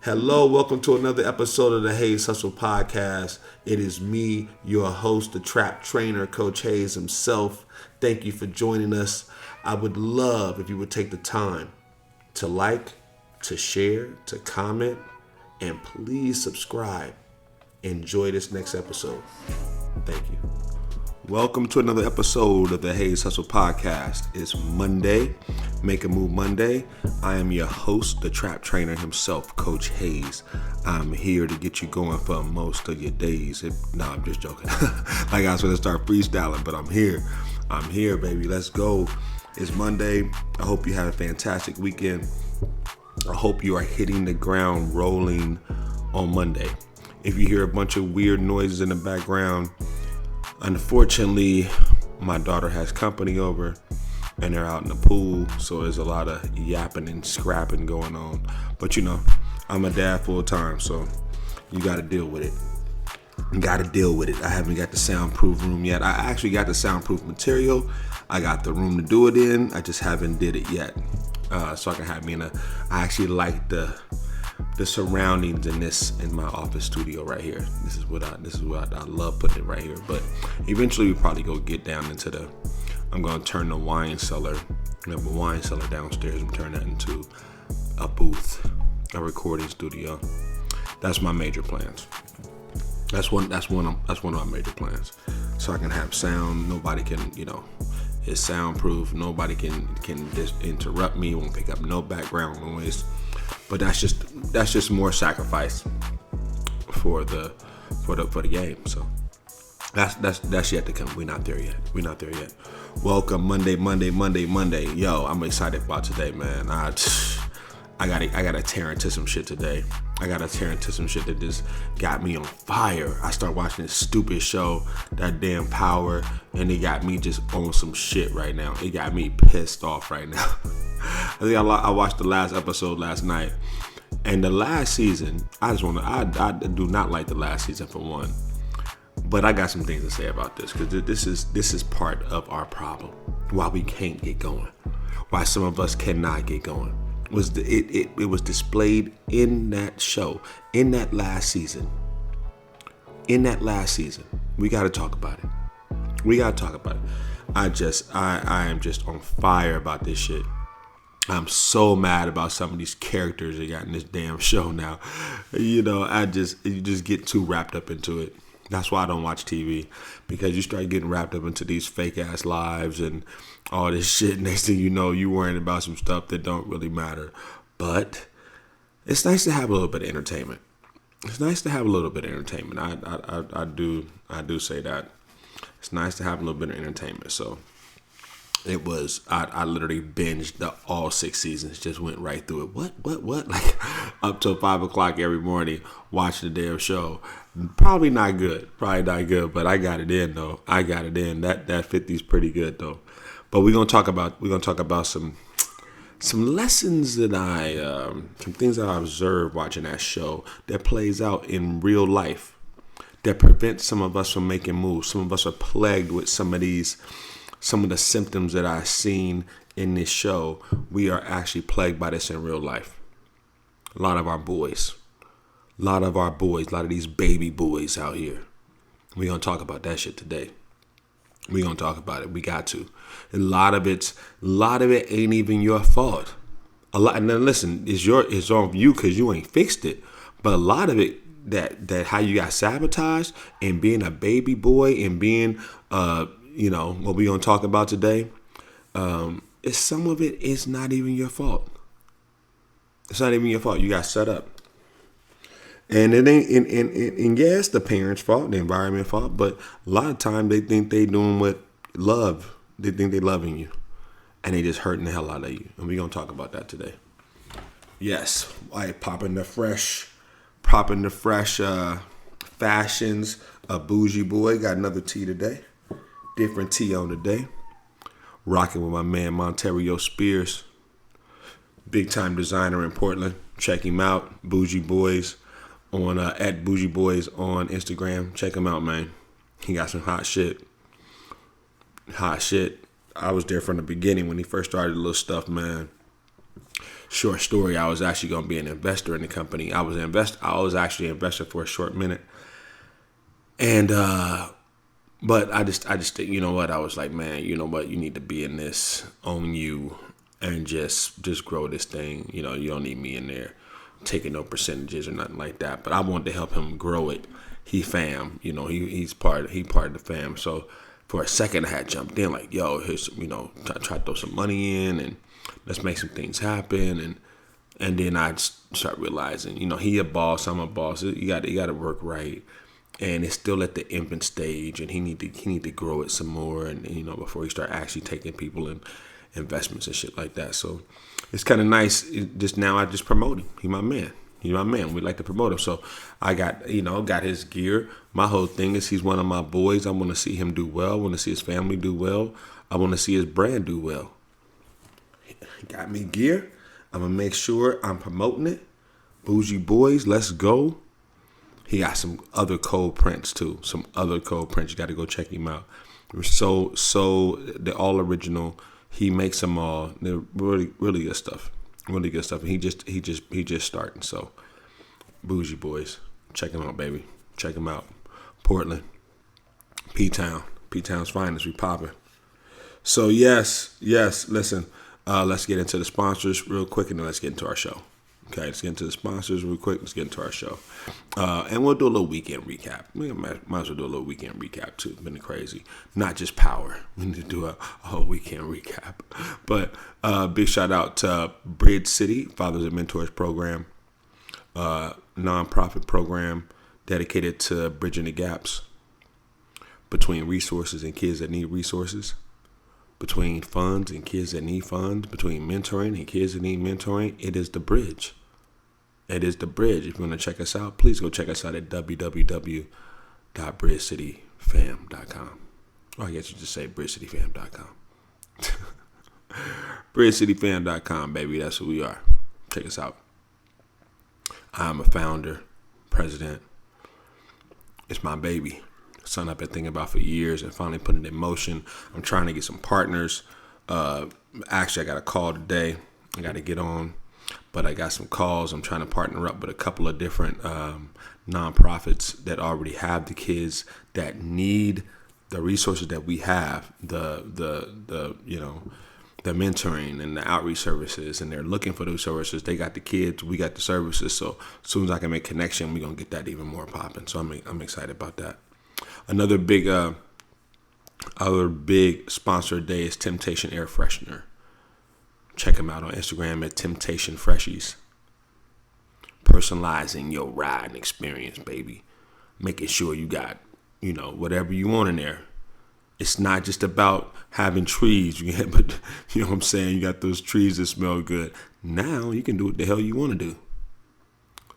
Hello, welcome to another episode of the Hayes Hustle Podcast. It is me, your host, the trap trainer, Coach Hayes himself. Thank you for joining us. I would love if you would take the time to like, to share, to comment, and please subscribe. Enjoy this next episode. Thank you. Welcome to another episode of the Hayes Hustle Podcast. It's Monday, Make a Move Monday. I am your host, the trap trainer himself, Coach Hayes. I'm here to get you going for most of your days. I'm just joking. Like I was going to start freestyling, but I'm here. I'm here, baby. Let's go. It's Monday. I hope you have a fantastic weekend. I hope you are hitting the ground rolling on Monday. If you hear a bunch of weird noises in the background, unfortunately, my daughter has company over and they're out in the pool, so there's a lot of yapping and scrapping going on. But you know, I'm a dad full time, so you got to deal with it. I haven't got the soundproof room yet. I actually got the soundproof material. I got the room to do it in. I just haven't did it yet. So I can have me in I actually like the surroundings in my office studio right here. This is what I love putting it right here. But eventually we probably go get down into I'm gonna turn the wine cellar. We have a wine cellar downstairs and turn that into a booth, a recording studio. That's my major plans. That's one of my major plans. So I can have sound. Nobody can, it's soundproof. Nobody can just interrupt me. Won't pick up no background noise. But that's just more sacrifice for the game. So that's yet to come. We're not there yet. Welcome Monday. Yo, I'm excited about today, man. I gotta tear into some shit today. I gotta tear into some shit that just got me on fire. I started watching this stupid show, that damn Power, and it got me just on some shit right now. It got me pissed off right now. I think I watched the last episode last night, and the last season, I do not like the last season for one, but I got some things to say about this because this is part of our problem. Why we can't get going, why some of us cannot get going. It was displayed in that show, in that last season. We got to talk about it. I am just on fire about this shit. I'm so mad about some of these characters they got in this damn show now. You just get too wrapped up into it. That's why I don't watch TV, because you start getting wrapped up into these fake ass lives and all this shit. Next thing you know, you worrying about some stuff that don't really matter. But it's nice to have a little bit of entertainment. I do say that. It's nice to have a little bit of entertainment. So it was, I literally binged all 6 seasons, just went right through it. What? Like up till 5 o'clock every morning, watching the damn show. Probably not good, but I got it in though. That 50 is pretty good though. But we're gonna talk about some lessons that some things that I observed watching that show that plays out in real life, that prevents some of us from making moves. Some of us are plagued with some of the symptoms that I've seen in this show. We are actually plagued by this in real life. A lot of these baby boys out here. We're going to talk about that shit today. We're going to talk about it. We got to. A lot of it ain't even your fault. And then listen, it's on you because you ain't fixed it. But a lot of it, that how you got sabotaged and being a baby boy and being, what we're going to talk about today, some of it is not even your fault. It's not even your fault. You got set up. And it ain't, and yeah, it's the parents' fault, the environment's fault, but a lot of times they think they doing what love. They think they loving you, and they just hurting the hell out of you. And we're gonna talk about that today. Yes, I popping the fresh fashions. A bougie boy got another tee today, different tee on today. Rocking with my man Monterio Spears, big time designer in Portland. Check him out, Bougie Boys. On at Bougie Boys on Instagram. Check him out, man. He got some hot shit. I was there from the beginning when he first started the little stuff, man. Short story, I was actually going to be an investor in the company. I was actually an investor for a short minute. And, but I just think, you know what? I was like, man, you know what? You need to be in this, own you, and just grow this thing. You know, you don't need me in there taking no percentages or nothing like that. But I wanted to help him grow it. He fam, you know, he's part of the fam. So for a second, I had jumped in like, yo, here's some, you know, try to throw some money in and let's make some things happen. And then I start realizing, you know, he a boss, I'm a boss. You got to work right. And it's still at the infant stage, and he need to grow it some more, and you know, before he start actually taking people in investments and shit like that. So it's kind of nice. Just now, I just promote him. He my man. He my man. We like to promote him. So I got his gear. My whole thing is he's one of my boys. I want to see him do well. I want to see his family do well. I want to see his brand do well. He got me gear. I'm gonna make sure I'm promoting it. Bougie Boys, let's go. He got some other cold prints too. You got to go check him out. They're all original. He makes them all. They're really, really good stuff. Really good stuff. And he just starting. So, Bougie Boys, check him out, baby. Check him out. Portland, P-Town's finest. We popping. So yes. Listen, let's get into the sponsors real quick, and then let's get into our show. Okay, let's get into the sponsors real quick. Let's get into our show. And we'll do a little weekend recap. We might as well do a little weekend recap, too. It's been crazy. Not just power. We need to do a whole weekend recap. But big shout out to Bridge City, Fathers and Mentors program, nonprofit program dedicated to bridging the gaps between resources and kids that need resources, between funds and kids that need funds, between mentoring and kids that need mentoring. It is the bridge. It is the bridge. If you want to check us out, please go check us out at www.bridgecityfam.com. Or I guess you just say bridgecityfam.com. bridgecityfam.com, baby. That's who we are. Check us out. I'm a founder, president. It's my baby. Something I've been thinking about for years and finally putting it in motion. I'm trying to get some partners. Actually, I got a call today. I got to get on. But I got some calls. I'm trying to partner up with a couple of different nonprofits that already have the kids that need the resources that we have, the mentoring and the outreach services, and they're looking for those services. They got the kids, we got the services. So as soon as I can make connection, we're gonna get that even more popping. So I'm excited about that. Another big sponsor today is Temptation Air Freshener. Check them out on Instagram at Temptation Freshies. Personalizing your riding experience, baby. Making sure you got, whatever you want in there. It's not just about having trees, but you know what I'm saying? You got those trees that smell good. Now you can do what the hell you want to do.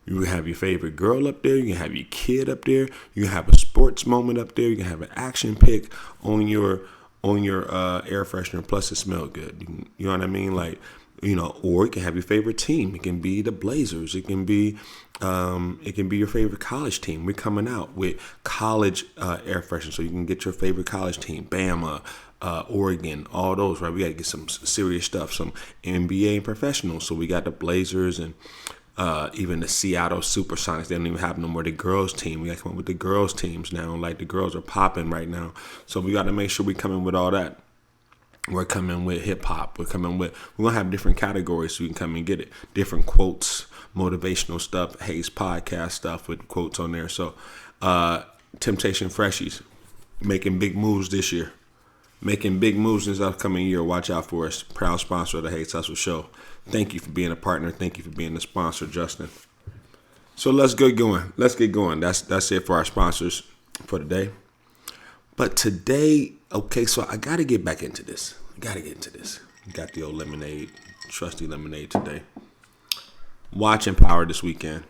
You can have your favorite girl up there. You can have your kid up there. You can have a sports moment up there. You can have an action pick on your air freshener. Plus, it smells good. You know what I mean? Or you can have your favorite team. It can be the Blazers. It can be your favorite college team. We're coming out with college air freshener, so you can get your favorite college team, Bama, Oregon, all those. Right? We got to get some serious stuff, some NBA and professionals. So we got the Blazers and even the Seattle Supersonics. They don't even have no more the girls team. We got to come up with the girls teams now. Like the girls are popping right now. So we got to make sure we come in with all that. We're coming with hip hop. We're going to have different categories so you can come and get it. Different quotes, motivational stuff, Hayes podcast stuff with quotes on there. So Temptation Freshies, making big moves this year. Making big moves this upcoming year. Watch out for us. Proud sponsor of the Hayes Hustle Show. Thank you for being a partner. Thank you for being the sponsor, Justin. So let's get going. That's it for our sponsors for today. But today, okay, so I got to get back into this. Got the old lemonade, trusty lemonade today. Watching Power this weekend.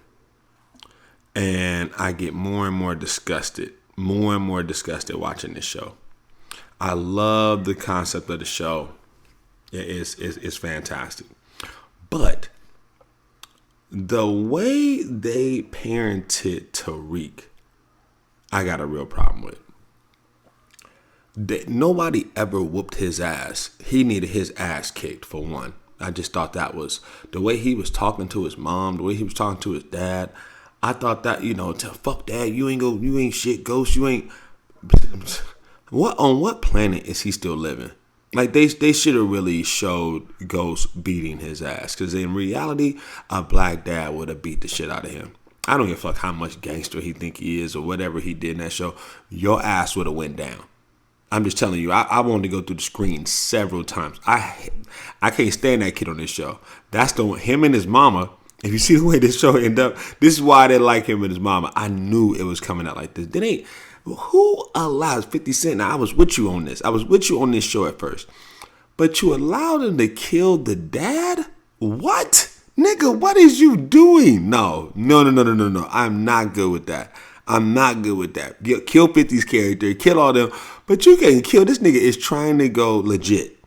And I get more and more disgusted watching this show. I love the concept of the show. It's fantastic. But the way they parented Tariq, I got a real problem with. Nobody ever whooped his ass. He needed his ass kicked, for one. I just thought that was the way he was talking to his mom, the way he was talking to his dad. I thought that, fuck dad, you ain't shit, Ghost, you ain't. On what planet is he still living? Like they should have really showed Ghost beating his ass, because in reality, a black dad would have beat the shit out of him. I don't give a fuck how much gangster he think he is or whatever he did in that show. Your ass would have went down. I'm just telling you, I wanted to go through the screen several times. I can't stand that kid on this show. That's him and his mama. If you see the way this show ended up, this is why they like him and his mama. I knew it was coming out like this. Who allows 50 Cent? Now, I was with you on this. I was with you on this show at first. But you allowed him to kill the dad? What? Nigga, what is you doing? No. I'm not good with that. I'm not good with that. Kill 50's character, kill all them. But you can't kill. This nigga is trying to go legit.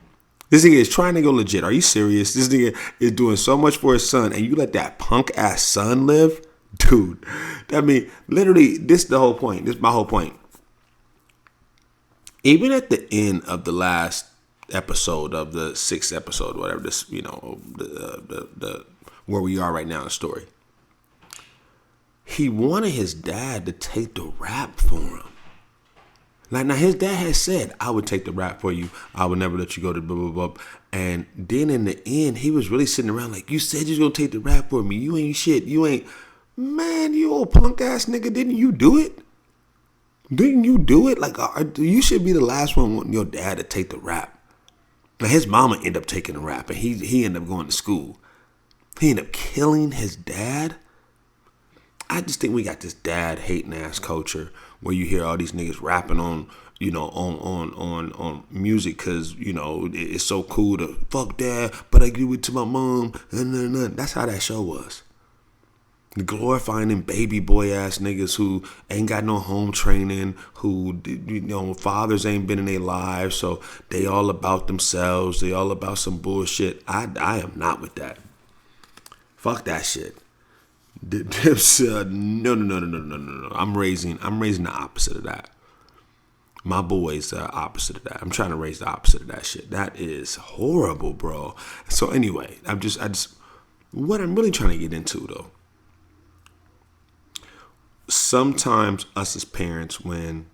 Are you serious? This nigga is doing so much for his son, and you let that punk ass son live? Dude. I mean, literally, this is the whole point. This is my whole point. Even at the end of the last episode of the 6th episode, whatever this, the where we are right now in the story, he wanted his dad to take the rap for him. Like, now his dad had said, I would take the rap for you. I would never let you go to blah, blah, blah. And then in the end, he was really sitting around like, you said you was going to take the rap for me. You ain't shit. You ain't. Man, you old punk ass nigga. Didn't you do it? Like, you should be the last one wanting your dad to take the rap. Now, his mama ended up taking the rap, and he ended up going to school. He ended up killing his dad. I just think we got this dad hating ass culture where you hear all these niggas rapping on music because, it's so cool to fuck dad, but I give it to my mom. That's how that show was. Glorifying them baby boy ass niggas who ain't got no home training, who, fathers ain't been in their lives, so they all about themselves. They all about some bullshit. I am not with that. Fuck that shit. No. I'm raising the opposite of that. My boys are opposite of that. I'm trying to raise the opposite of that shit. That is horrible, bro. So anyway, what I'm really trying to get into though. Sometimes us as parents, when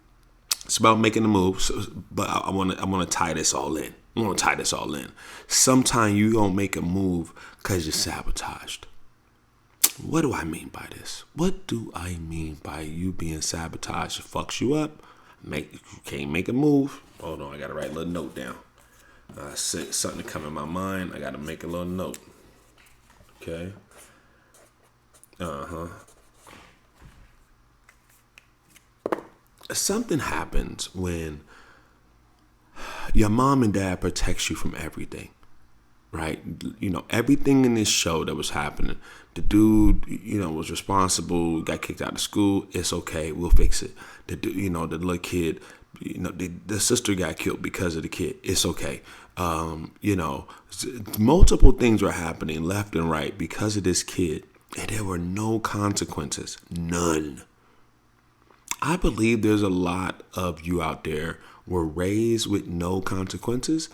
it's about making a move, but I want to tie this all in. Sometimes you don't make a move because you're sabotaged. What do I mean by this? What do I mean by you being sabotaged? It fucks you up. You can't make a move. Hold on, I gotta write a little note down. Something to come in my mind. I gotta make a little note. Okay. Something happens when your mom and dad protects you from everything. Right? Everything in this show that was happening. The dude, was responsible, got kicked out of school. It's okay. We'll fix it. The dude, the little kid, the sister got killed because of the kid. It's okay. Multiple things were happening left and right because of this kid. And there were no consequences. None. I believe there's a lot of you out there were raised with no consequences.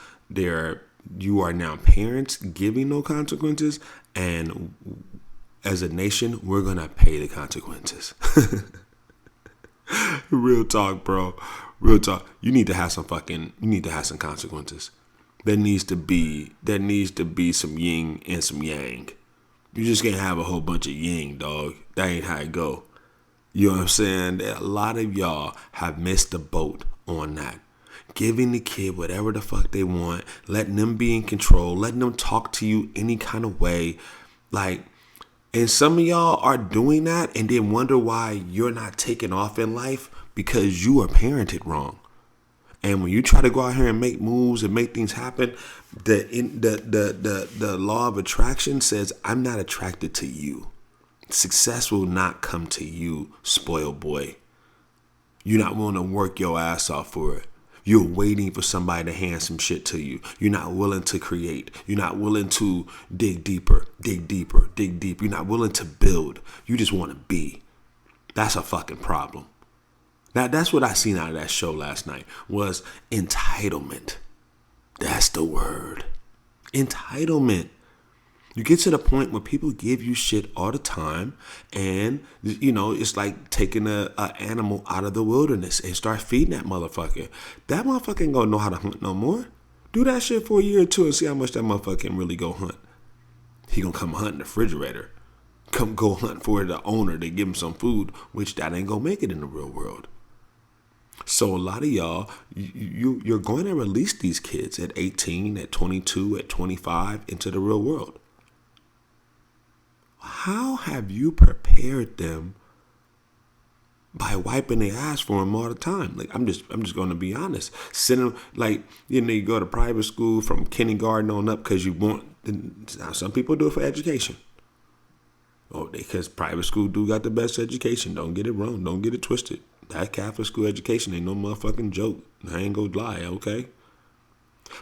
You are now parents giving no consequences, and as a nation, we're gonna pay the consequences. Real talk, bro. Real talk. You need to have some consequences. There needs to be some yin and some yang. You just can't have a whole bunch of yin, dog. That ain't how it go. You know what I'm saying? A lot of y'all have missed the boat on that. Giving the kid whatever the fuck they want, letting them be in control, letting them talk to you any kind of way. And some of y'all are doing that and then wonder why you're not taking off in life because you are parented wrong. And when you try to go out here and make moves and make things happen, the law of attraction says, I'm not attracted to you. Success will not come to you, spoiled boy. You're not willing to work your ass off for it. You're waiting for somebody to hand some shit to you. You're not willing to create. You're not willing to dig deeper. You're not willing to build. You just want to be. That's a fucking problem. That's what I seen out of that show last night was entitlement. That's the word. Entitlement. You get to the point where people give you shit all the time, and it's like taking a animal out of the wilderness and start feeding that motherfucker. That motherfucker ain't gonna know how to hunt no more. Do that shit for a year or two and see how much that motherfucker can really go hunt. He gonna come hunt in the refrigerator. Come go hunt for the owner to give him some food, which that ain't gonna make it in the real world. So a lot of y'all, you're going to release these kids at 18, at 22, at 25 into the real world. How have you prepared them by wiping their ass for them all the time? Like I'm just going to be honest. Send them you go to private school from kindergarten on up because you want. Now some people do it for education. Because private school do got the best education. Don't get it wrong. Don't get it twisted. That Catholic school education ain't no motherfucking joke. I ain't gonna lie, okay?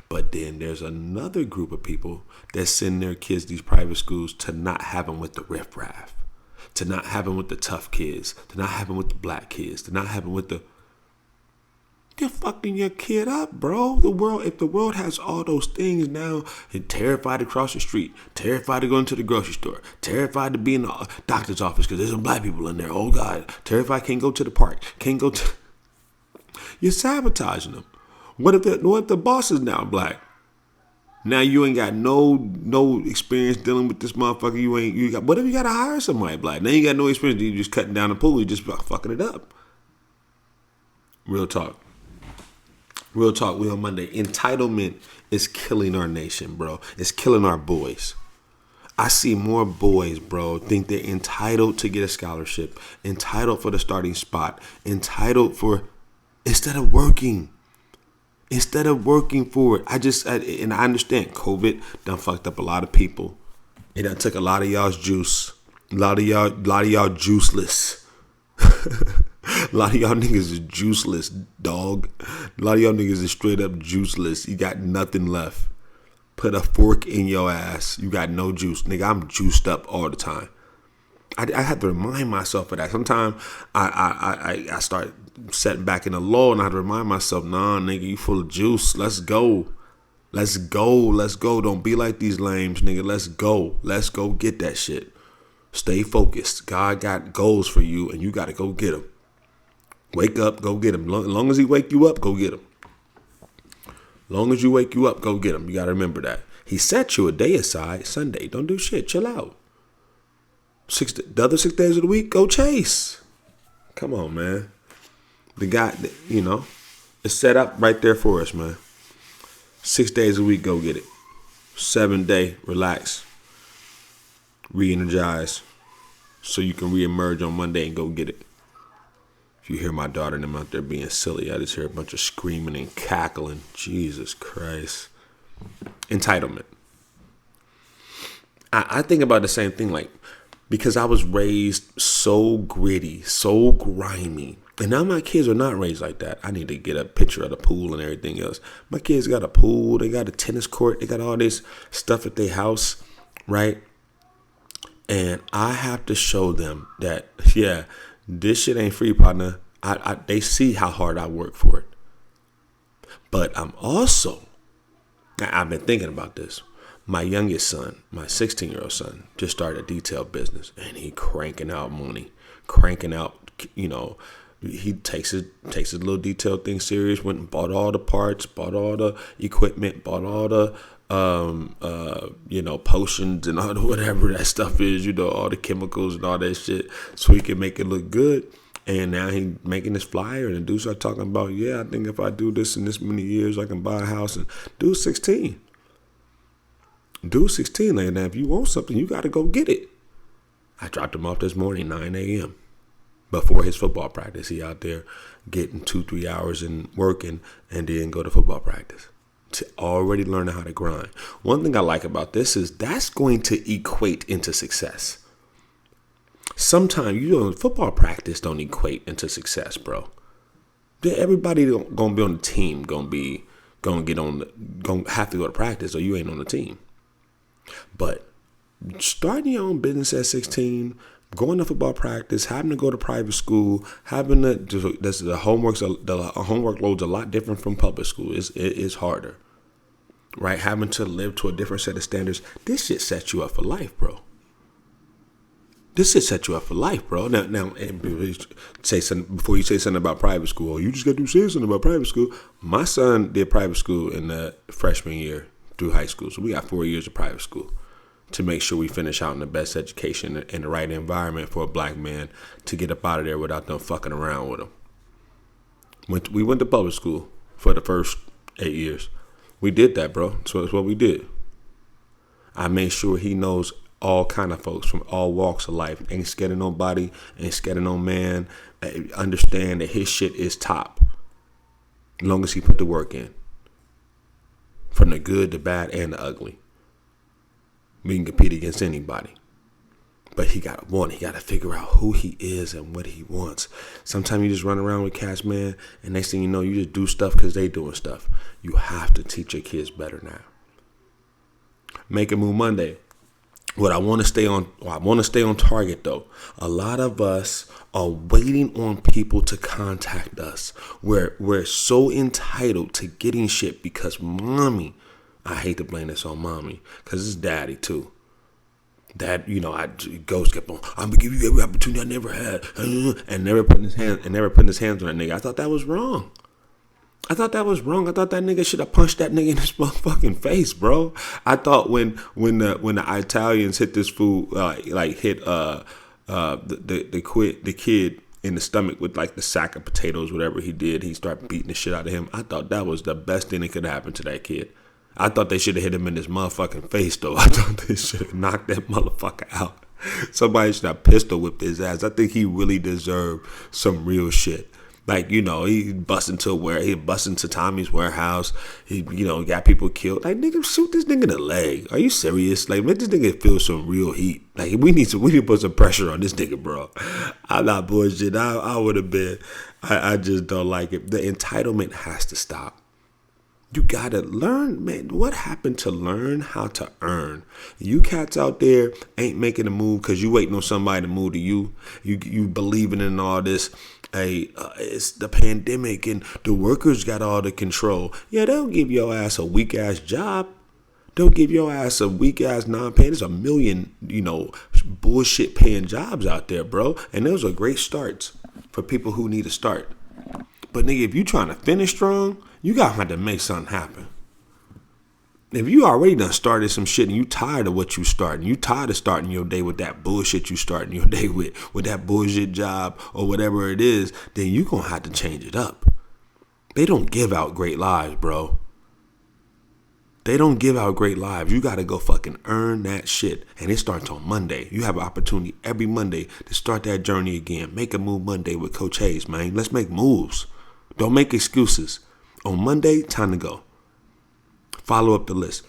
But then there's another group of people that send their kids to these private schools to not have them with the riffraff, to not have them with the tough kids, to not have them with the black kids, to not have them with the... You're fucking your kid up, bro. If the world has all those things now, and terrified to cross the street, terrified to go into the grocery store, terrified to be in the doctor's office because there's some black people in there. Oh God, terrified can't go to the park, can't go to. You're sabotaging them. What if the boss is now black? Now you ain't got no experience dealing with this motherfucker. What if you got to hire somebody black? Now you got no experience. You just cutting down the pool. You just fucking it up. Real talk. Real talk, we on Monday. Entitlement is killing our nation, bro. It's killing our boys. I see more boys, bro, think they're entitled to get a scholarship, entitled for the starting spot, entitled for, instead of working for it. I understand COVID done fucked up a lot of people. It done took a lot of y'all's juice. A lot of y'all juiceless. A lot of y'all niggas is juiceless, dog. A lot of y'all niggas is straight up juiceless. You got nothing left. Put a fork in your ass. You got no juice. Nigga, I'm juiced up all the time. I have to remind myself of that. Sometimes I start setting back in the low and I have to remind myself, nah, nigga, you full of juice. Let's go. Let's go. Let's go. Don't be like these lames, nigga. Let's go. Let's go get that shit. Stay focused. God got goals for you and you got to go get them. Wake up, go get him. As long as he wake you up, go get him. Long as you wake you up, go get him. You got to remember that. He set you a day aside, Sunday. Don't do shit. Chill out. The other 6 days of the week, go chase. Come on, man. The guy, it's set up right there for us, man. 6 days a week, go get it. 7-day, relax. Re-energize. So you can re-emerge on Monday and go get it. If you hear my daughter and them out there being silly, I just hear a bunch of screaming and cackling. Jesus Christ. Entitlement. I think about the same thing, because I was raised so gritty, so grimy. And now my kids are not raised like that. I need to get a picture of the pool and everything else. My kids got a pool, they got a tennis court, they got all this stuff at their house, right? And I have to show them that, yeah, this shit ain't free, partner. They see how hard I work for it. But I've been thinking about this. My youngest son, my 16-year-old son, just started a detail business. And he cranking out money. He takes his little detail thing serious. Went and bought all the parts, bought all the equipment, bought all the potions and all the whatever that stuff is, all the chemicals and all that shit, so he can make it look good. And now he making this flyer, and the dude start talking about, yeah, I think if I do this in this many years, I can buy a house. And dude's 16. Like, now if you want something, you got to go get it. I dropped him off this morning, 9 a.m. Before his football practice. He out there getting 2-3 hours and working, and then go to football practice. To already learning how to grind. One thing I like about this is that's going to equate into success. Sometimes football practice don't equate into success, bro. Everybody gonna be on the team, gonna have to go to practice, or you ain't on the team. But starting your own business at 16, going to football practice, having to go to private school, the homework load's a lot different from public school. It's harder. right? Having to live to a different set of standards. This shit sets you up for life, bro. This shit set you up for life, bro. Now, and say something before you say something about private school. Oh, you just got to say something about private school. My son did private school in the freshman year through high school, so we got 4 years of private school to make sure we finish out in the best education and the right environment for a black man to get up out of there without them fucking around with him. We went to public school for the first 8 years. We did that, bro. So that's what we did. I made sure he knows all kind of folks from all walks of life. Ain't scared of nobody. Ain't scared of no man. Understand that his shit is top. As long as he put the work in. From the good, the bad, and the ugly. We can compete against anybody. But he got to figure out who he is and what he wants. Sometimes you just run around with cats, man, and next thing you know, you just do stuff because they doing stuff. You have to teach your kids better now. Make a Move Monday. I want to stay on target though. A lot of us are waiting on people to contact us. We're so entitled to getting shit because mommy. I hate to blame this on mommy because it's daddy too. That, Ghost kept on, I'm gonna give you every opportunity I never had, and never putting his hands on that nigga. I thought that was wrong. I thought that nigga should have punched that nigga in his motherfucking face, bro. I thought when the Italians hit this fool, hit the kid in the stomach with like the sack of potatoes, whatever he did, he started beating the shit out of him. I thought that was the best thing that could happen to that kid. I thought they should have hit him in his motherfucking face, though. I thought they should have knocked that motherfucker out. Somebody should have pistol whipped his ass. I think he really deserved some real shit. Like, he bust into Tommy's warehouse. He, got people killed. Like, nigga, shoot this nigga in the leg. Are you serious? Like, make this nigga feel some real heat. Like, we need to put some pressure on this nigga, bro. I'm not bullshit. I would have been. I just don't like it. The entitlement has to stop. You gotta learn, man. What happened to learn how to earn? You cats out there ain't making a move because you waiting on somebody to move to you. You believing in all this. It's the pandemic and the workers got all the control. Yeah, they'll give your ass a weak ass job. They'll give your ass a weak ass non-paying. There's a million, bullshit paying jobs out there, bro. And those are great starts for people who need to start. But nigga, if you trying to finish strong, you gotta have to make something happen. If you already done started some shit and you tired of what you starting, you tired of starting your day with that bullshit you starting your day with that bullshit job or whatever it is, then you gonna have to change it up. They don't give out great lives, bro. They don't give out great lives. You gotta go fucking earn that shit. And it starts on Monday. You have an opportunity every Monday to start that journey again. Make a Move Monday with Coach Hayes, man. Let's make moves. Don't make excuses. On Monday, time to go. Follow up the list.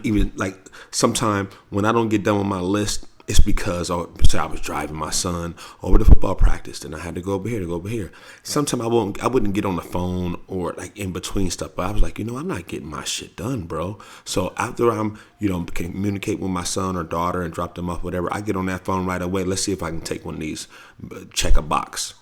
Even like sometime when I don't get done with my list, it's because I was driving my son over to football practice and I had to go over here. Sometimes I wouldn't get on the phone or like in between stuff, but I was like, I'm not getting my shit done, bro. So after I'm, communicate with my son or daughter and drop them off, whatever, I get on that phone right away. Let's see if I can take one of these, check a box.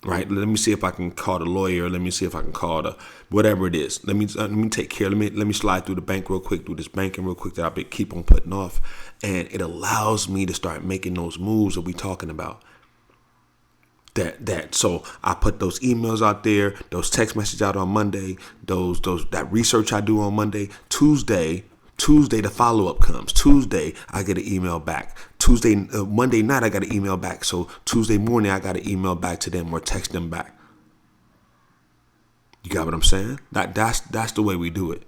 Right. Let me see if I can call the lawyer. Let me see if I can call the whatever it is. Let me take care. Let me slide through the bank real quick, do this banking real quick that I keep on putting off. And it allows me to start making those moves that we talking about. So I put those emails out there, those text messages out on Monday, that research I do on Monday. Tuesday, the follow-up comes. Tuesday, I get an email back. Monday night, I got an email back. So Tuesday morning, I got an email back to them or text them back. You got what I'm saying? That's the way we do it.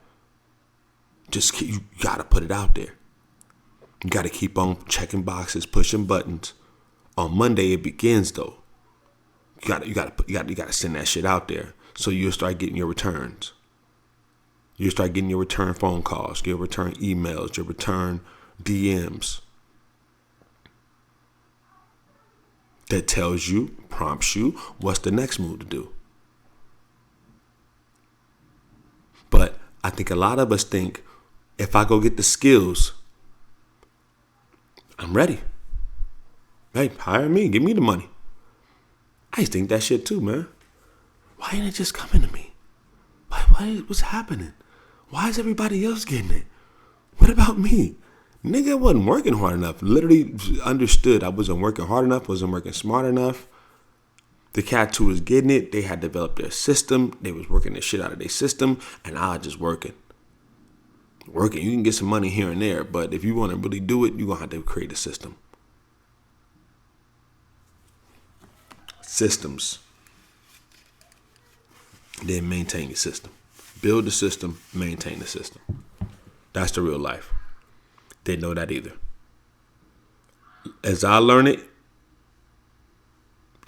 You got to put it out there. You got to keep on checking boxes, pushing buttons. On Monday, it begins though. You got to send that shit out there. So you'll start getting your returns. You start getting your return phone calls, your return emails, your return DMs. That prompts you, what's the next move to do. But I think a lot of us think, if I go get the skills, I'm ready. Hey, hire me, give me the money. I used to think that shit too, man. Why ain't it just coming to me? What's happening? Why is everybody else getting it? What about me? Nigga, I wasn't working hard enough. Literally understood I wasn't working hard enough, wasn't working smart enough. The cats who was getting it, they had developed their system. They was working the shit out of their system, and I was just working. Working, you can get some money here and there, but if you want to really do it, you're going to have to create a system. Systems. Then maintain your system. Build the system, maintain the system. That's the real life. Didn't know that either. As I learn it,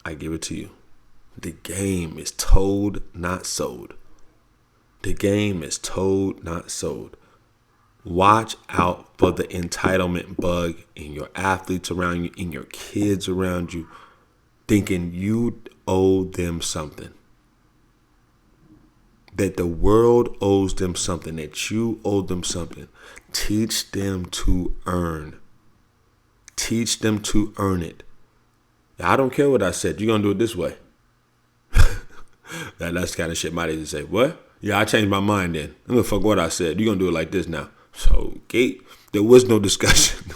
I give it to you. The game is told, not sold. The game is told, not sold. Watch out for the entitlement bug in your athletes around you, in your kids around you, thinking you owe them something. That the world owes them something, that you owe them something. Teach them to earn. Teach them to earn it. I don't care what I said. You're going to do it this way. That's the kind of shit my days say. What? Yeah, I changed my mind then. I'm going to fuck what I said. You're going to do it like this now. So, okay. There was no discussion.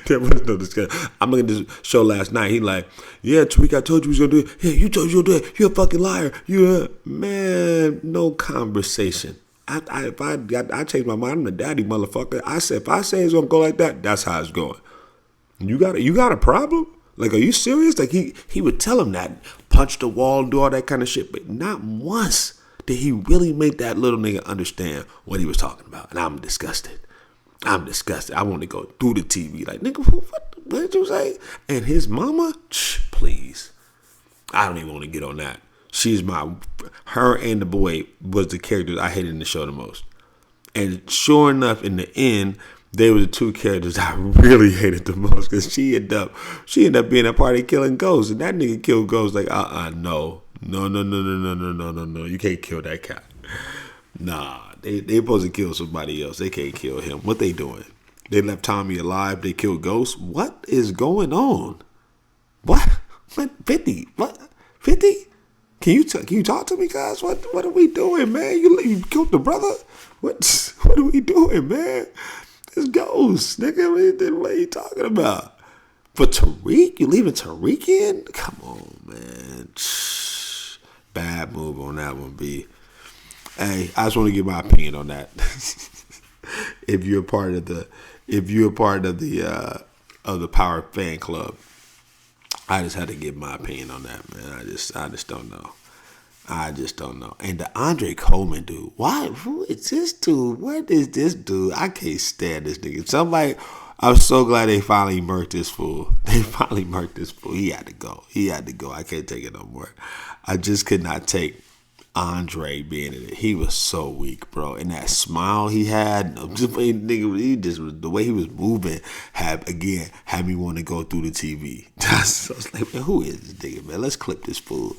There was no discussion. I'm looking at this show last night. He like, yeah, Tariq, I told you he was going to do it. Yeah, you told you to do it. You're a fucking liar. Man, no conversation. I changed my mind. I'm the daddy motherfucker. I said, if I say it's going to go like that, that's how it's going. You got a problem? Like, are you serious? Like, he would tell him that, punch the wall, do all that kind of shit. But not once did he really make that little nigga understand what he was talking about. And I'm disgusted. I want to go through the TV. Like, nigga, what did you say? And his mama? Please. I don't even want to get on that. Her and the boy was the characters I hated in the show the most. And sure enough, in the end, they were the two characters I really hated the most, because she ended up being a party killing ghosts, and that nigga killed ghosts like no, you can't kill that cat. Nah, they supposed to kill somebody else. They can't kill him. What they doing? They left Tommy alive. They killed ghosts. What is going on? What 50? What 50? Can you talk to me, guys? What are we doing, man? You killed the brother. What are we doing, man? It's ghosts, nigga. What are you talking about? For Tariq? You leaving Tariq in? Come on, man. Bad move on that one, B. Hey, I just want to give my opinion on that. If you're a part of the Power fan club, I just had to give my opinion on that, man. I just don't know. And the Andre Coleman dude, who is this dude? What is this dude? I can't stand this nigga. I'm so glad they finally murked this fool. He had to go. I can't take it no more. I just could not take Andre being in it. He was so weak, bro. And that smile he had, the way he was moving had me want to go through the TV. I was like, man, who is this nigga, man? Let's clip this fool.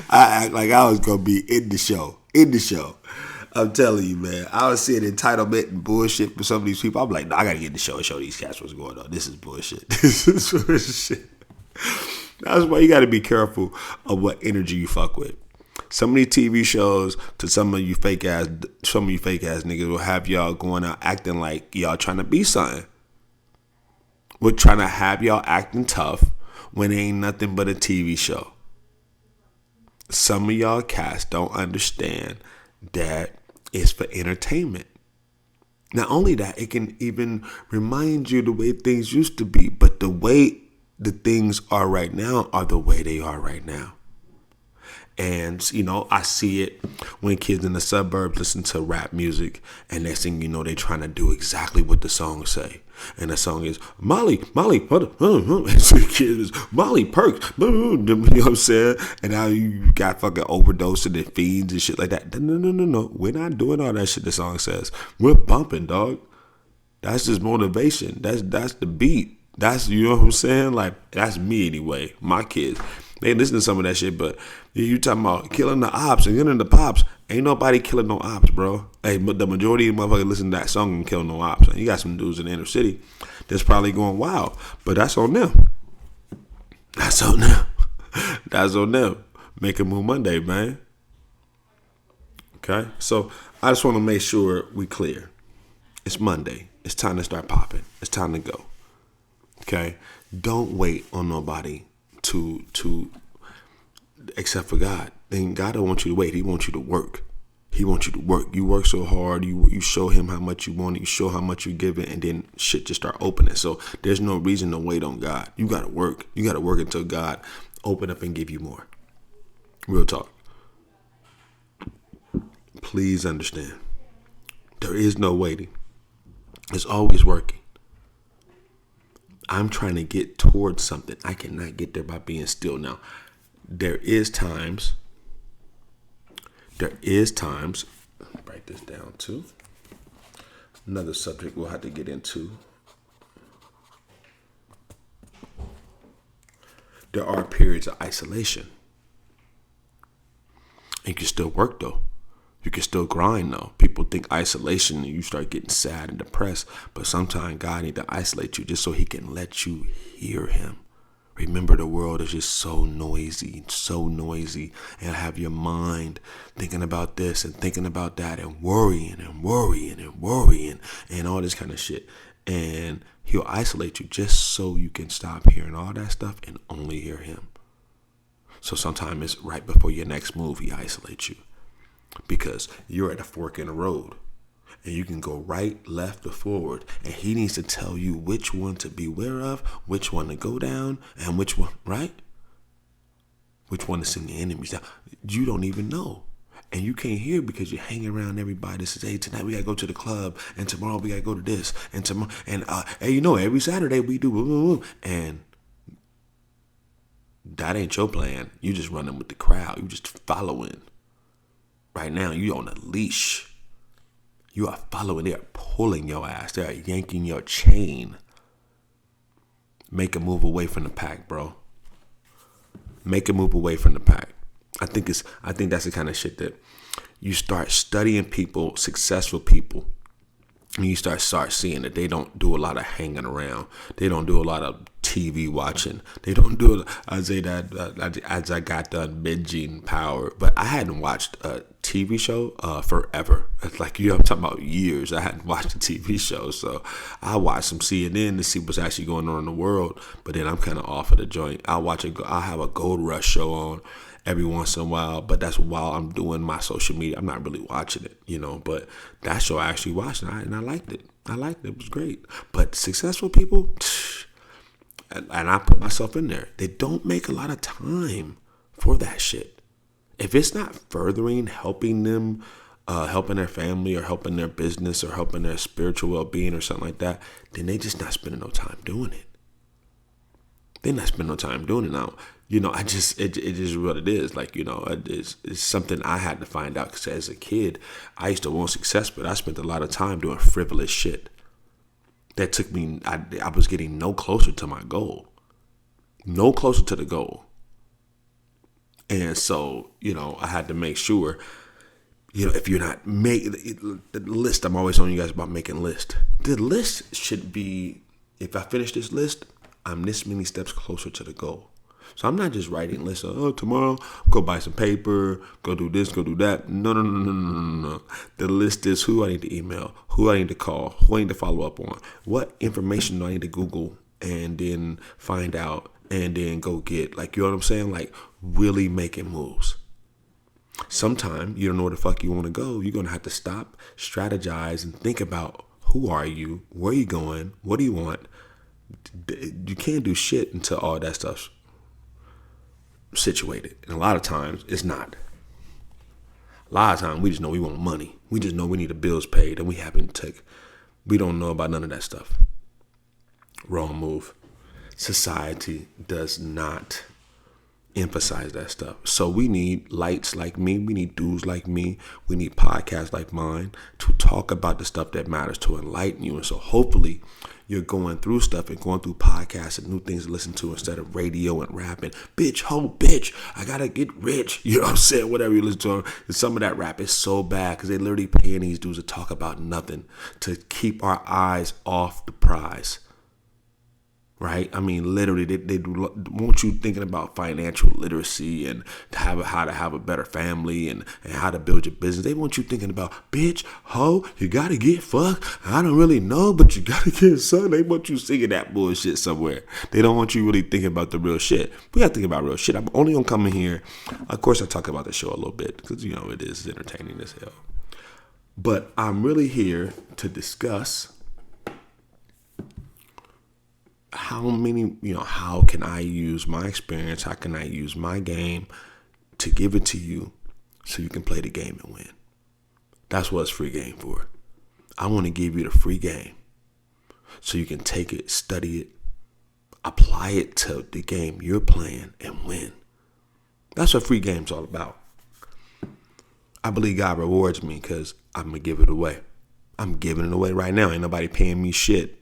I act like I was going to be in the show. I'm telling you, man. I was seeing entitlement and bullshit for some of these people. I'm like, no, I got to get in the show and show these cats what's going on. This is bullshit. That's why you got to be careful of what energy you fuck with. Some of these TV shows, to some of you fake ass niggas will have y'all going out acting like y'all trying to be something. We're trying to have y'all acting tough when it ain't nothing but a TV show. Some of y'all cats don't understand that it's for entertainment. Not only that, it can even remind you the way things used to be, but the way the things are right now are the way they are right now. And, I see it when kids in the suburbs listen to rap music, and next thing you know, they trying to do exactly what the songs say. And the song is Molly, and the kid is Molly Perks, you know what I'm saying? And now you got fucking overdosing and fiends and shit like that. No, we're not doing all that shit the song says. We're bumping, dog. That's just motivation. That's the beat. That's, you know what I'm saying? Like, that's me anyway. My kids, they listen to some of that shit, but you talking about killing the ops and killing the pops. Ain't nobody killing no ops, bro. Hey, but the majority of motherfuckers listen to that song and kill no ops. And you got some dudes in the inner city that's probably going wild, but that's on them. That's on them. Make a move Monday, man. Okay? So I just want to make sure we clear. It's Monday. It's time to start popping. It's time to go. Okay? Don't wait on nobody to except for God. Then God don't want you to wait. He wants you to work. He wants you to work. You work so hard. You show him how much you want it. You show how much you give it, and then shit just start opening. So there's no reason to wait on God. You got to work. You got to work until God open up and give you more. Real talk. Please understand. There is no waiting. It's always working. I'm trying to get towards something. I cannot get there by being still. Now, there is times, write this down too. Another subject we'll have to get into. There are periods of isolation. And you can still work though. You can still grind though. People think isolation and you start getting sad and depressed. But sometimes God need to isolate you just so he can let you hear him. Remember, the world is just so noisy, and have your mind thinking about this and thinking about that and worrying and all this kind of shit. And he'll isolate you just so you can stop hearing all that stuff and only hear him. So sometimes it's right before your next move, he isolates you because you're at a fork in the road. And you can go right, left, or forward. And he needs to tell you which one to beware of, which one to go down, and which one, right? Which one to send your enemies down. You don't even know. And you can't hear because you're hanging around everybody that says, hey, tonight we got to go to the club. And tomorrow we got to go to this. And tomorrow, and hey, every Saturday we do. And that ain't your plan. You just running with the crowd. You just following. Right now, you on a leash. You are following. They are pulling your ass. They are yanking your chain. Make a move away from the pack, bro. Make a move away from the pack. I think that's the kind of shit that you start studying people, successful people, and you start seeing that they don't do a lot of hanging around. They don't do a lot of TV watching. They don't do. I say that as I got done binging Power, but I hadn't watched a TV show forever. It's like, I'm talking about years. I hadn't watched a TV show, so I watched some CNN to see what's actually going on in the world. But then I'm kind of off of the joint. I'll have a Gold Rush show on every once in a while, but that's while I'm doing my social media. I'm not really watching it, but that show I actually watched, and I liked it. It was great. But successful people, and I put myself in there, they don't make a lot of time for that shit. If it's not furthering, helping them, helping their family or helping their business or helping their spiritual well-being or something like that, then they just not spending no time doing it. They're not spending no time doing it now. It is what it is. Like, it's something I had to find out because as a kid, I used to want success, but I spent a lot of time doing frivolous shit. That took me, I was getting no closer to my goal. No closer to the goal. And so, I had to make sure, if you're not making the list, I'm always telling you guys about making lists. The list should be, if I finish this list, I'm this many steps closer to the goal. So I'm not just writing lists of, tomorrow, go buy some paper, go do this, go do that. No. The list is who I need to email, who I need to call, who I need to follow up on, what information do I need to Google and then find out and then go get. Like, you know what I'm saying? Like, really making moves. Sometime you don't know where the fuck you want to go. You're going to have to stop, strategize, and think about who are you, where are you going, what do you want. You can't do shit until all that stuff's situated. And a lot of times it's not. A lot of times we just know we want money. We just know we need the bills paid and we don't know about none of that stuff. Wrong move. Society does not emphasize that stuff. So we need lights like me. We need dudes like me. We need podcasts like mine to talk about the stuff that matters, to enlighten you. And so hopefully you're going through stuff and going through podcasts and new things to listen to instead of radio and rapping. Bitch, I gotta get rich. You know what I'm saying? Whatever you listen to. And some of that rap is so bad because they literally paying these dudes to talk about nothing, to keep our eyes off the prize. right? I mean, literally, they want you thinking about financial literacy and how to have a better family and how to build your business. They want you thinking about, bitch, ho, you got to get fucked. I don't really know, but you got to get son. They want you singing that bullshit somewhere. They don't want you really thinking about the real shit. We got to think about real shit. I'm only going to come in here. Of course, I talk about the show a little bit because, it is entertaining as hell. But I'm really here to discuss how can I use my experience? How can I use my game to give it to you so you can play the game and win? That's what it's free game for. I want to give you the free game so you can take it, study it, apply it to the game you're playing and win. That's what free game's all about. I believe God rewards me because I'm going to give it away. I'm giving it away right now. Ain't nobody paying me shit.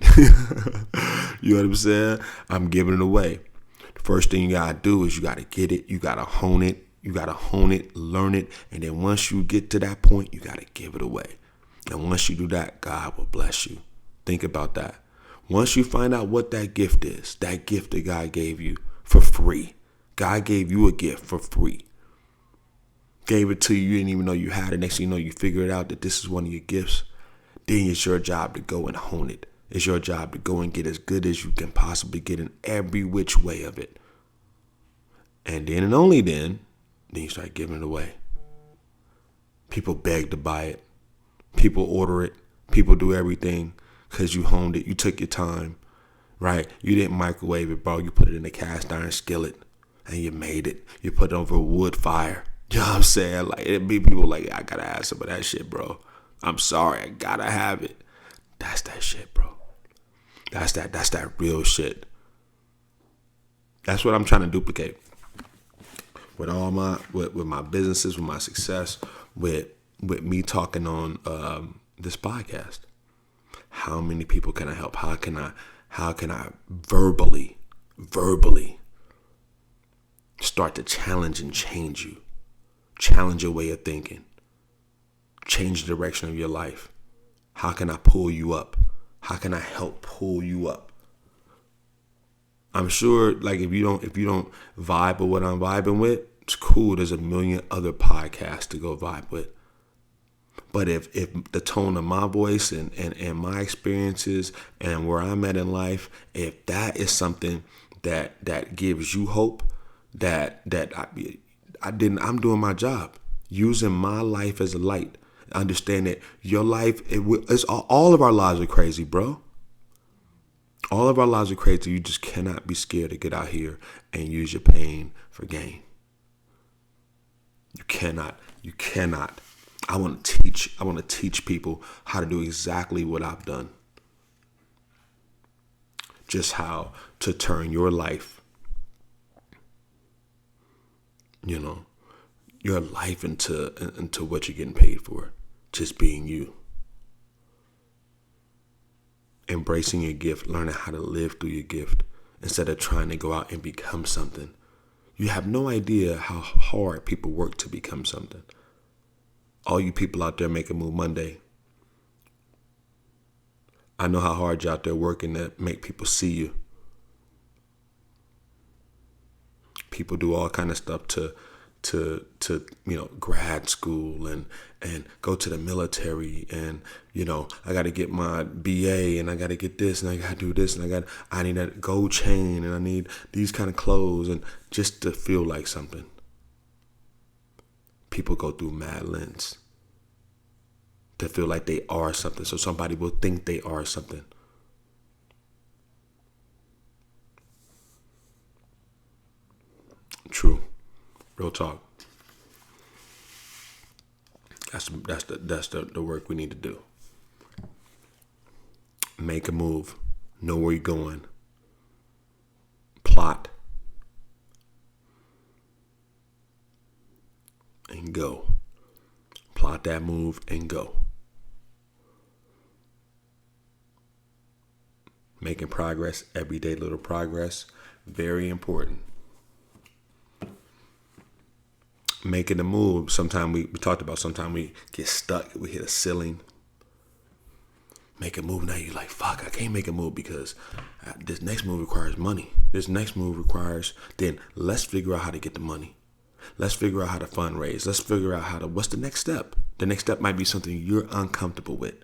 You know what I'm saying? I'm giving it away. The first thing you got to do is you got to get it. You got to hone it. You got to hone it, learn it. And then once you get to that point, you got to give it away. And once you do that, God will bless you. Think about that. Once you find out what that gift is, that gift that God gave you for free. God gave you a gift for free. Gave it to you. You didn't even know you had it. Next thing you know, you figure it out that this is one of your gifts. Then it's your job to go and hone it. It's your job to go and get as good as you can possibly get in every which way of it. And then and only then you start giving it away. People beg to buy it. People order it. People do everything because you honed it. You took your time, right? You didn't microwave it, bro. You put it in a cast iron skillet and you made it. You put it over a wood fire. You know what I'm saying? Like, it be people like, I gotta have some of that shit, bro. I'm sorry, I gotta have it. That's that shit, bro. That's that real shit. That's what I'm trying to duplicate with all with my businesses, with my success, with me talking on this podcast. How many people can I help? How can I verbally start to challenge and change you? Challenge your way of thinking. Change the direction of your life. How can I pull you up? How can I help pull you up? I'm sure, like, if you don't vibe with what I'm vibing with, it's cool. There's a million other podcasts to go vibe with. But if the tone of my voice and my experiences and where I'm at in life, if that is something that gives you hope, I'm doing my job, using my life as a light. Understand that your life, it's all of our lives are crazy, bro. All of our lives are crazy. You just cannot be scared to get out here and use your pain for gain. You cannot. I want to teach people how to do exactly what I've done. Just how to turn your life, your life into what you're getting paid for. Just being you. Embracing your gift, learning how to live through your gift instead of trying to go out and become something. You have no idea how hard people work to become something. All you people out there making Move Monday, I know how hard you're out there working to make people see you. People do all kind of stuff to grad school and go to the military and I got to get my BA and I got to get this and I got to do this and I need a gold chain and I need these kind of clothes and just to feel like something. People go through mad lengths to feel like they are something, so somebody will think they are something. True. Real talk. That's the work we need to do. Make a move. Know where you're going. Plot. And go. Plot that move and go. Making progress, everyday little progress, very important. Making a move. Sometimes we talked about, sometimes we get stuck, we hit a ceiling. make a move. Now you're like, fuck, I can't make a move because this next move requires money. This next move requires, then let's figure out how to get the money. Let's figure out how to fundraise. Let's figure out what's the next step? The next step might be something you're uncomfortable with.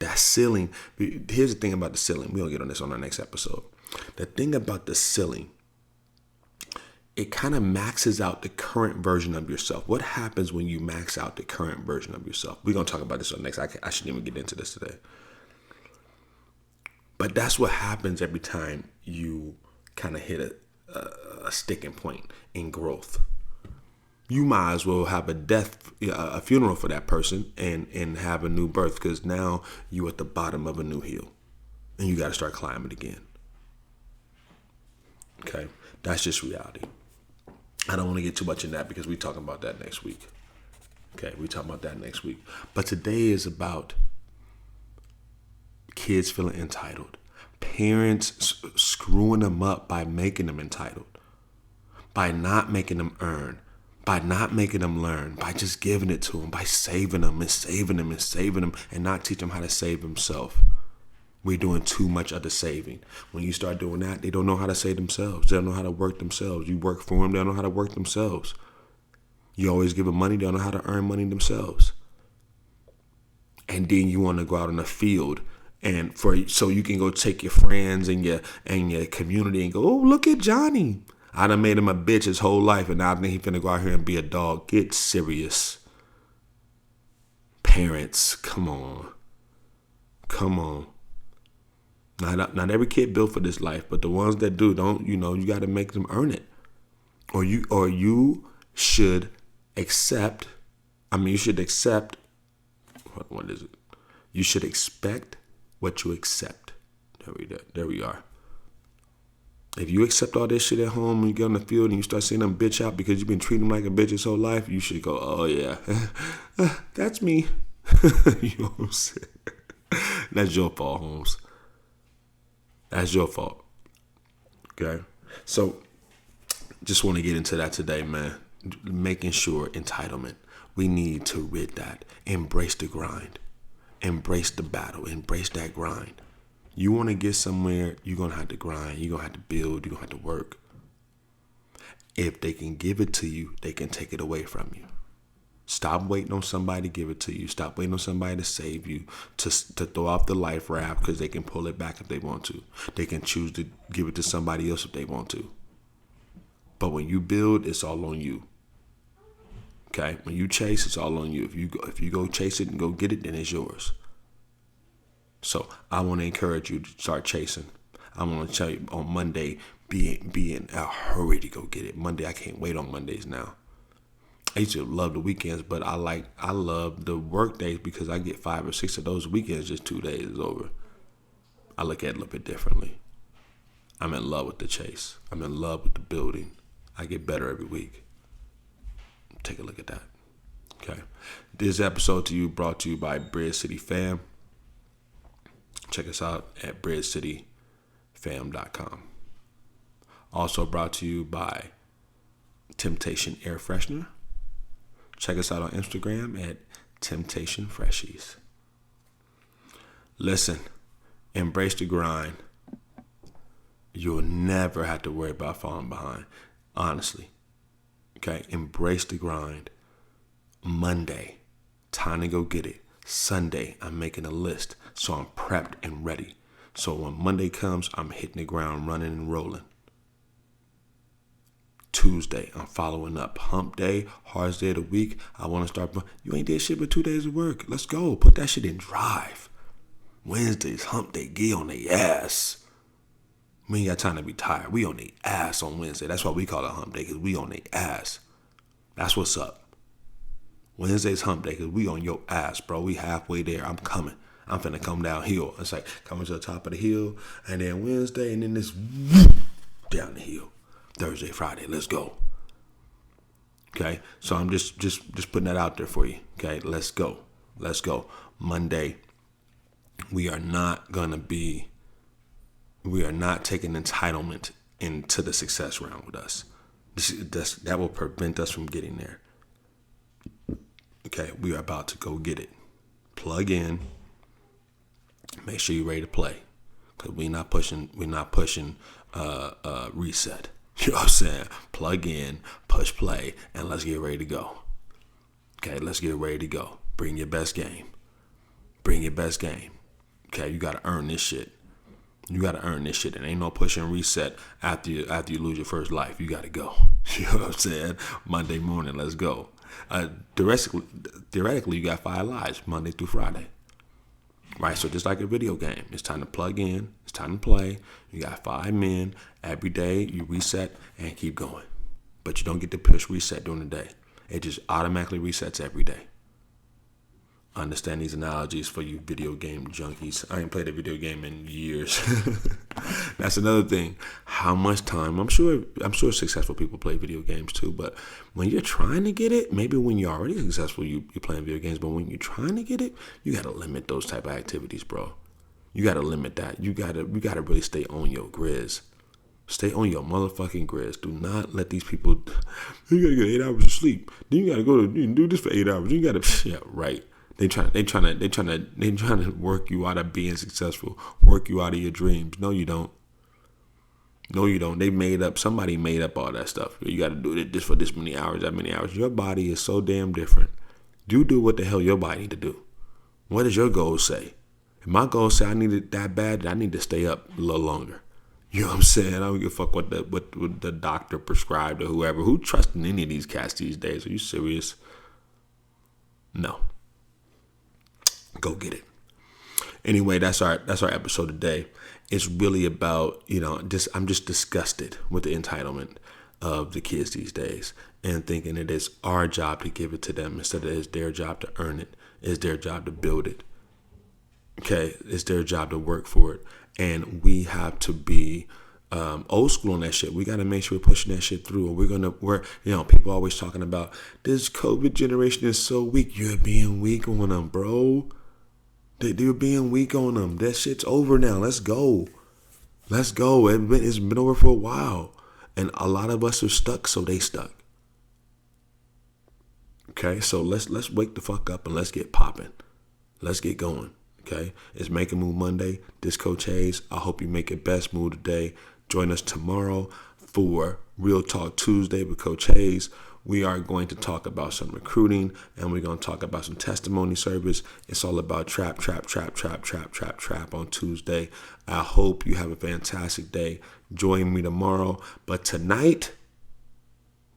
That ceiling, here's the thing about the ceiling. We'll get on this on our next episode. The thing about the ceiling, it kind of maxes out the current version of yourself. What happens when you max out the current version of yourself? We're going to talk about this on next. I shouldn't even get into this today. But that's what happens every time you kind of hit a sticking point in growth. You might as well have a funeral for that person and have a new birth, because now you're at the bottom of a new hill and you got to start climbing again. Okay, that's just reality. I don't want to get too much in that because we're talking about that next week. Okay, we're talking about that next week. But today is about kids feeling entitled. Parents screwing them up by making them entitled. By not making them earn. By not making them learn. By just giving it to them. By saving them and saving them and saving them and not teaching them how to save themselves. We're doing too much of the saving. When you start doing that, they don't know how to save themselves. They don't know how to work themselves. You work for them, they don't know how to work themselves. You always give them money, they don't know how to earn money themselves. And then you want to go out in the field and so you can go take your friends and your community and go, oh, look at Johnny. I done made him a bitch his whole life, and now I think he's finna go out here and be a dog. Get serious. Parents, come on. Come on. Not every kid built for this life, but the ones that do, you got to make them earn it. Or you should accept, what is it? You should expect what you accept. There we are. If you accept all this shit at home and you get on the field and you start seeing them bitch out because you've been treating them like a bitch his whole life, you should go, oh yeah, that's me. You know what I'm saying? That's your fault, Holmes. That's your fault. Okay? So, just want to get into that today, man. Making sure entitlement. We need to rid that. Embrace the grind. Embrace the battle. Embrace that grind. You want to get somewhere, you're going to have to grind. You're going to have to build. You're going to have to work. If they can give it to you, they can take it away from you. Stop waiting on somebody to give it to you. Stop waiting on somebody to save you, to throw off the life raft, because they can pull it back if they want to. They can choose to give it to somebody else if they want to. But when you build, it's all on you. Okay? When you chase, it's all on you. If you go chase it and go get it, then it's yours. So I want to encourage you to start chasing. I want to tell you on Monday, be in a hurry to go get it. Monday, I can't wait on Mondays now. I used to love the weekends, but I love the work days because I get 5 or 6 of those weekends, just 2 days is over. I look at it a little bit differently. I'm in love with the chase. I'm in love with the building. I get better every week. Take a look at that. Okay. This episode brought to you by Bridge City Fam. Check us out at bridgecityfam.com. Also brought to you by Temptation Air Freshener. Check us out on Instagram at Temptation Freshies. Listen, embrace the grind. You'll never have to worry about falling behind. Honestly. Okay, embrace the grind. Monday, time to go get it. Sunday, I'm making a list, so I'm prepped and ready. So when Monday comes, I'm hitting the ground running and rolling. Tuesday, I'm following up. Hump day, hardest day of the week. I want to start. You ain't did shit but 2 days of work. Let's go. Put that shit in drive. Wednesday's hump day. Get on the ass. We ain't got time to be tired. We on the ass on Wednesday. That's why we call it hump day, because we on the ass. That's what's up. Wednesday's hump day, because we on your ass, bro. We halfway there. I'm coming. I'm finna come downhill. It's like coming to the top of the hill, and then Wednesday, and then this down the hill. Thursday, Friday, let's go. Okay, so I'm just putting that out there for you. Okay, let's go. Monday, we are not taking entitlement into the success round with us. That will prevent us from getting there. Okay, we are about to go get it. Plug in, make sure you're ready to play. Cause we're not pushing reset. You know what I'm saying? Plug in, push play, and let's get ready to go. Okay, let's get ready to go. Bring your best game. Bring your best game. Okay, you gotta earn this shit. You gotta earn this shit. And ain't no push and reset after you lose your first life. You gotta go. You know what I'm saying? Monday morning, let's go. Theoretically, you got 5 lives, Monday through Friday. Right, so just like a video game, it's time to plug in, it's time to play. You got 5 men every day. You reset and keep going, but you don't get to push reset during the day. It just automatically resets every day. Understand these analogies for you video game junkies. I ain't played a video game in years. That's another thing. How much time? I'm sure successful people play video games too. But when you're trying to get it, maybe when you're already successful, you're playing video games. But when you're trying to get it, you gotta limit those type of activities, bro. You gotta limit that. You gotta really stay on your grizz. Stay on your motherfucking grizz. Do not let these people. You gotta get 8 hours of sleep. Then you gotta go to do this for 8 hours. You gotta right. They trying to work you out of being successful, work you out of your dreams. No, you don't. No, you don't. Somebody made up all that stuff. You got to do it just for this many hours, that many hours. Your body is so damn different. You do what the hell your body need to do. What does your goal say? If my goal say I need it that bad, I need to stay up a little longer. You know what I'm saying? I don't give a fuck what the doctor prescribed or whoever. Who trusts in any of these cats these days? Are you serious? No. Go get it. Anyway, that's our episode today. It's really about, I'm just disgusted with the entitlement of the kids these days and thinking it is our job to give it to them instead of it's their job to earn it. It's their job to build it. Okay, it's their job to work for it. And we have to be old school on that shit. We got to make sure we're pushing that shit through. We're people always talking about this COVID generation is so weak. You're being weak on them, bro. They're being weak on them. That shit's over now. Let's go. Let's go. It's been over for a while. And a lot of us are stuck, so they stuck. Okay, so let's wake the fuck up and let's get popping. Let's get going. Okay, it's Make a Move Monday. This Coach Hayes. I hope you make your best move today. Join us tomorrow for Real Talk Tuesday with Coach Hayes. We are going to talk about some recruiting and we're going to talk about some testimony service. It's all about trap on Tuesday. I hope you have a fantastic day. Join me tomorrow. But tonight,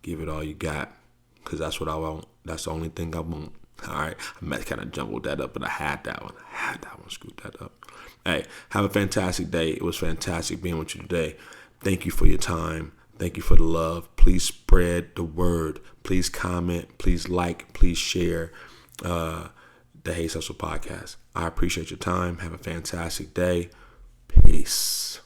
give it all you got because that's what I want. That's the only thing I want. All right. I might kind of jumbled that up, but I had that one. Screwed that up. Hey, have a fantastic day. It was fantastic being with you today. Thank you for your time. Thank you for the love. Please spread the word. Please comment. Please like. Please share the Hayes Hustle podcast. I appreciate your time. Have a fantastic day. Peace.